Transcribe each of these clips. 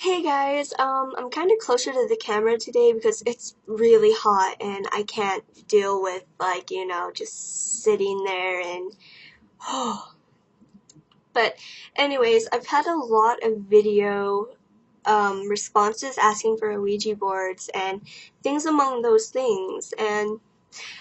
Hey guys, I'm kind of closer to the camera today because it's really hot and I can't deal with just sitting there and but anyways, I've had a lot of video responses asking for Ouija boards and things among those things, and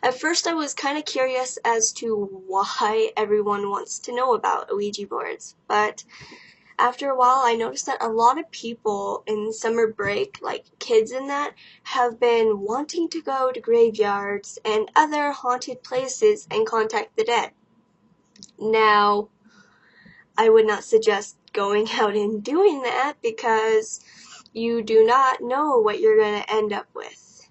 at first I was kind of curious as to why everyone wants to know about Ouija boards, but after a while, I noticed that a lot of people in summer break, like kids and that, have been wanting to go to graveyards and other haunted places and contact the dead. Now, I would not suggest going out and doing that because you do not know what you're going to end up with.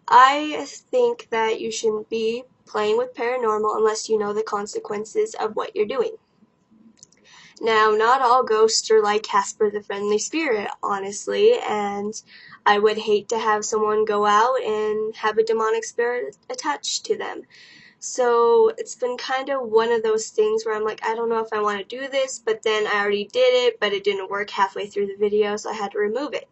I think that you shouldn't be playing with paranormal unless you know the consequences of what you're doing. Now, not all ghosts are like Casper the Friendly Spirit, honestly, and I would hate to have someone go out and have a demonic spirit attached to them. So it's been kind of one of those things where I'm like, I don't know if I want to do this, but then I already did it, but it didn't work halfway through the video, so I had to remove it.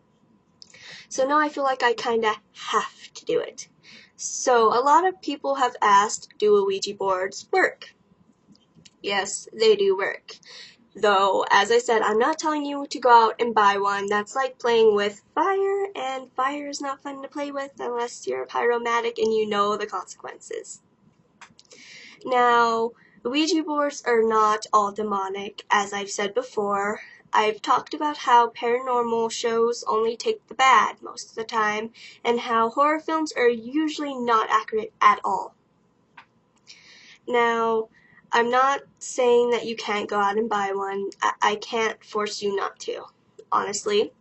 So now I feel like I kind of have to do it. So a lot of people have asked, do Ouija boards work? Yes, they do work. Though, as I said, I'm not telling you to go out and buy one. That's like playing with fire, and fire is not fun to play with unless you're a pyromatic and you know the consequences. Now, Ouija boards are not all demonic, as I've said before. I've talked about how paranormal shows only take the bad most of the time, and how horror films are usually not accurate at all. Now, I'm not saying that you can't go out and buy one. I can't force you not to, honestly.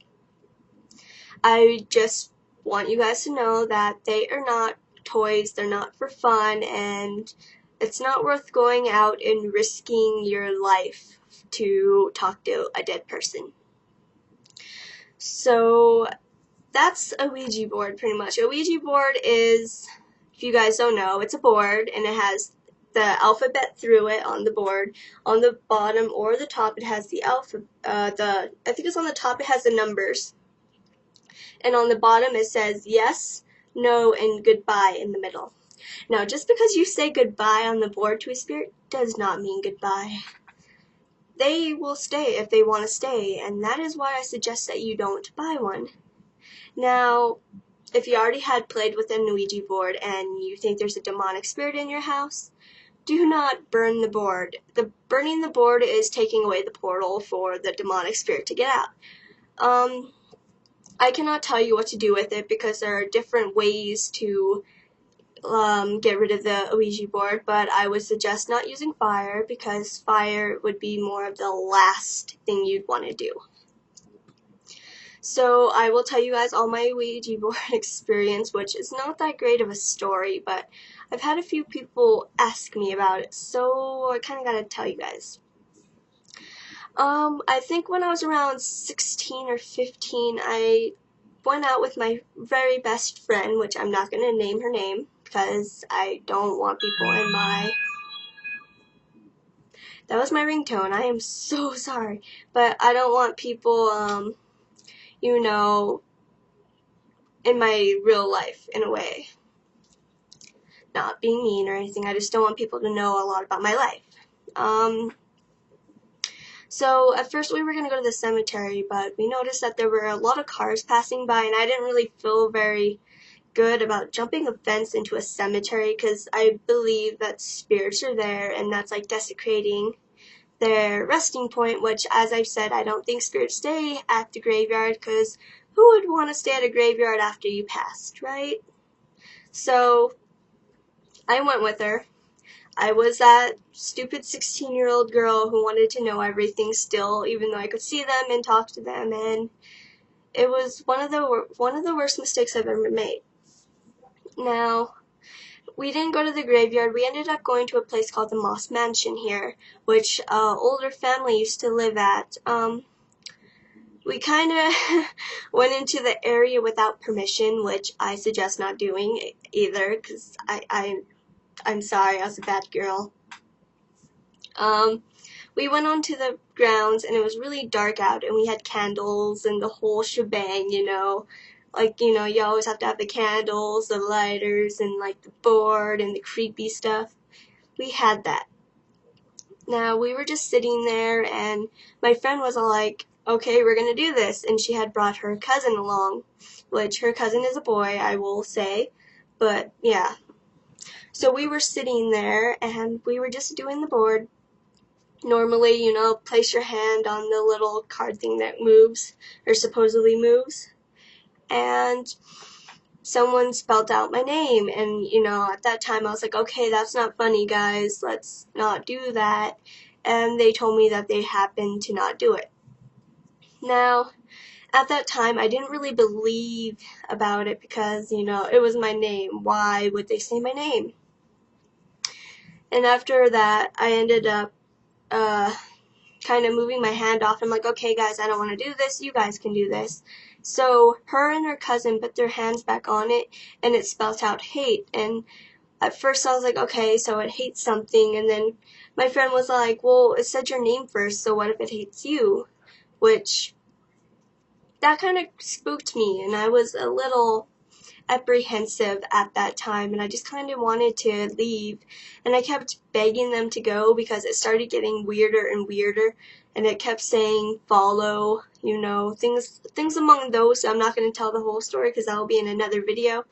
I just want you guys to know that they are not toys, they're not for fun, and it's not worth going out and risking your life to talk to a dead person. So that's a Ouija board, pretty much. A Ouija board is, if you guys don't know, it's a board, and it has the alphabet through it on the board. On the bottom or the top, it has the I think it's on the top, it has the numbers. And on the bottom, it says yes, no, and goodbye in the middle. Now, just because you say goodbye on the board to a spirit does not mean goodbye. They will stay if they want to stay, and that is why I suggest that you don't buy one. Now, if you already had played with an Ouija board and you think there's a demonic spirit in your house, do not burn the board. Burning the board is taking away the portal for the demonic spirit to get out. I cannot tell you what to do with it because there are different ways to get rid of the Ouija board, but I would suggest not using fire because fire would be more of the last thing you'd want to do. So I will tell you guys all my Ouija board experience, which is not that great of a story, but I've had a few people ask me about it, so I kind of gotta tell you guys. I think when I was around 16 or 15, I went out with my very best friend, which I'm not gonna name her name because I don't want people in my... That was my ringtone. I am so sorry, but I don't want people, in my real life, in a way. Not being mean or anything, I just don't want people to know a lot about my life. So at first we were going to go to the cemetery, but we noticed that there were a lot of cars passing by, and I didn't really feel very good about jumping a fence into a cemetery because I believe that spirits are there, and that's like desecrating their resting point, which, as I've said, I don't think spirits stay at the graveyard because who would want to stay at a graveyard after you passed, right? So I went with her. I was that stupid 16-year-old girl who wanted to know everything still, even though I could see them and talk to them, and it was one of the worst mistakes I've ever made. Now, we didn't go to the graveyard. We ended up going to a place called the Moss Mansion here, which an older family used to live at. We kind of went into the area without permission, which I suggest not doing either, because I'm sorry, I was a bad girl. We went on to the grounds, and it was really dark out, and we had candles and the whole shebang, you know. Like, you know, you always have to have the candles, the lighters, and like the board and the creepy stuff. We had that. Now, we were just sitting there, and my friend was all like, okay, we're gonna do this, and she had brought her cousin along, which her cousin is a boy, I will say, but yeah. So we were sitting there, and we were just doing the board. Normally, you know, place your hand on the little card thing that moves, or supposedly moves, and someone spelled out my name, and, you know, at that time I was like, okay, that's not funny, guys, let's not do that, and they told me that they happened to not do it. Now, at that time, I didn't really believe about it because, you know, it was my name. Why would they say my name? And after that, I ended up, kind of moving my hand off. I'm like, okay, guys, I don't want to do this. You guys can do this. So her and her cousin put their hands back on it, and it spelled out hate. And at first I was like, okay, so it hates something. And then my friend was like, well, it said your name first, so what if it hates you? Which, that kind of spooked me, and I was a little apprehensive at that time, and I just kind of wanted to leave, and I kept begging them to go because it started getting weirder and weirder, and it kept saying follow, you know, things among those. I'm not going to tell the whole story because that will be in another video,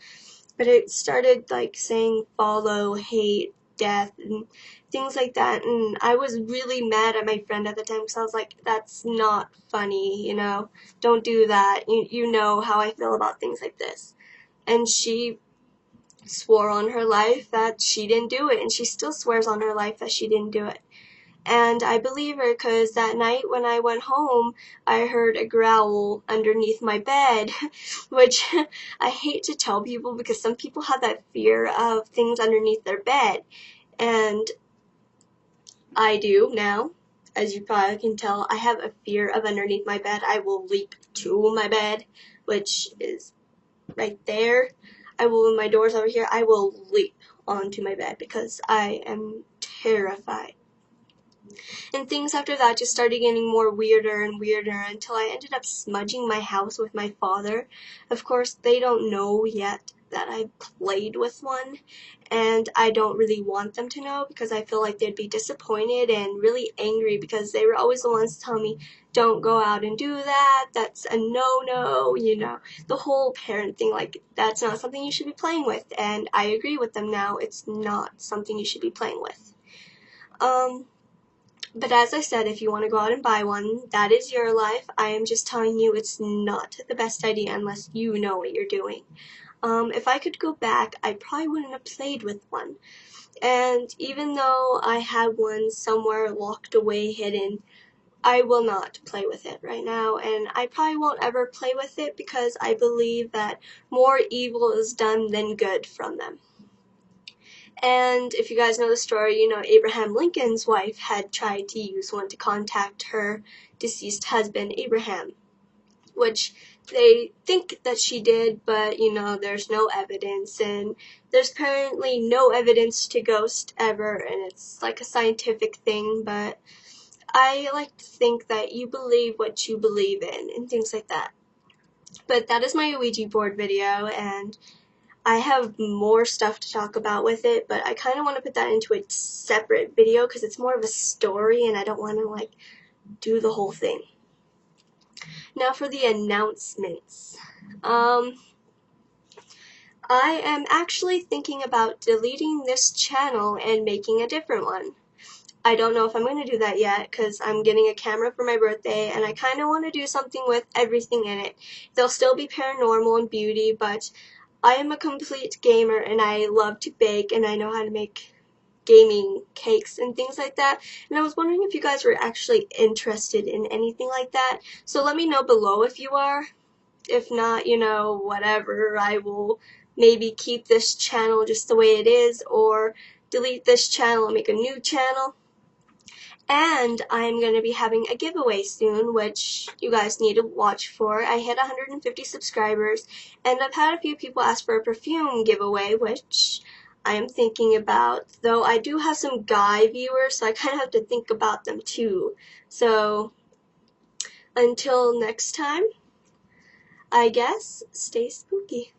but it started like saying follow, hate, death, and things like that, and I was really mad at my friend at the time because I was like, that's not funny, you know, don't do that, you know how I feel about things like this. And she swore on her life that she didn't do it, and she still swears on her life that she didn't do it. And I believe her because that night when I went home, I heard a growl underneath my bed, which I hate to tell people because some people have that fear of things underneath their bed, and I do now. As you probably can tell, I have a fear of underneath my bed. I will leap to my bed, which is right there. I will, when my door's over here, I will leap onto my bed because I am terrified. And things after that just started getting more weirder and weirder until I ended up smudging my house with my father. Of course, they don't know yet that I played with one, and I don't really want them to know because I feel like they'd be disappointed and really angry because they were always the ones telling me, don't go out and do that, that's a no-no, you know, the whole parent thing, like, that's not something you should be playing with, and I agree with them now, it's not something you should be playing with. But as I said, if you want to go out and buy one, that is your life. I am just telling you it's not the best idea unless you know what you're doing. If I could go back, I probably wouldn't have played with one. And even though I have one somewhere locked away hidden, I will not play with it right now, and I probably won't ever play with it because I believe that more evil is done than good from them. And if you guys know the story, you know Abraham Lincoln's wife had tried to use one to contact her deceased husband, Abraham, which they think that she did, but, you know, there's no evidence, and there's apparently no evidence to ghost ever, and it's like a scientific thing, but I like to think that you believe what you believe in, and things like that. But that is my Ouija board video, and I have more stuff to talk about with it, but I kind of want to put that into a separate video because it's more of a story and I don't want to, like, do the whole thing. Now for the announcements. I am actually thinking about deleting this channel and making a different one. I don't know if I'm going to do that yet because I'm getting a camera for my birthday and I kind of want to do something with everything in it. There'll still be paranormal and beauty, but I am a complete gamer and I love to bake and I know how to make gaming cakes and things like that. And I was wondering if you guys were actually interested in anything like that. So let me know below if you are. If not, you know, whatever. I will maybe keep this channel just the way it is or delete this channel and make a new channel. And I'm going to be having a giveaway soon, which you guys need to watch for. I hit 150 subscribers, and I've had a few people ask for a perfume giveaway, which I am thinking about, though I do have some guy viewers, so I kind of have to think about them too. So until next time, I guess, stay spooky.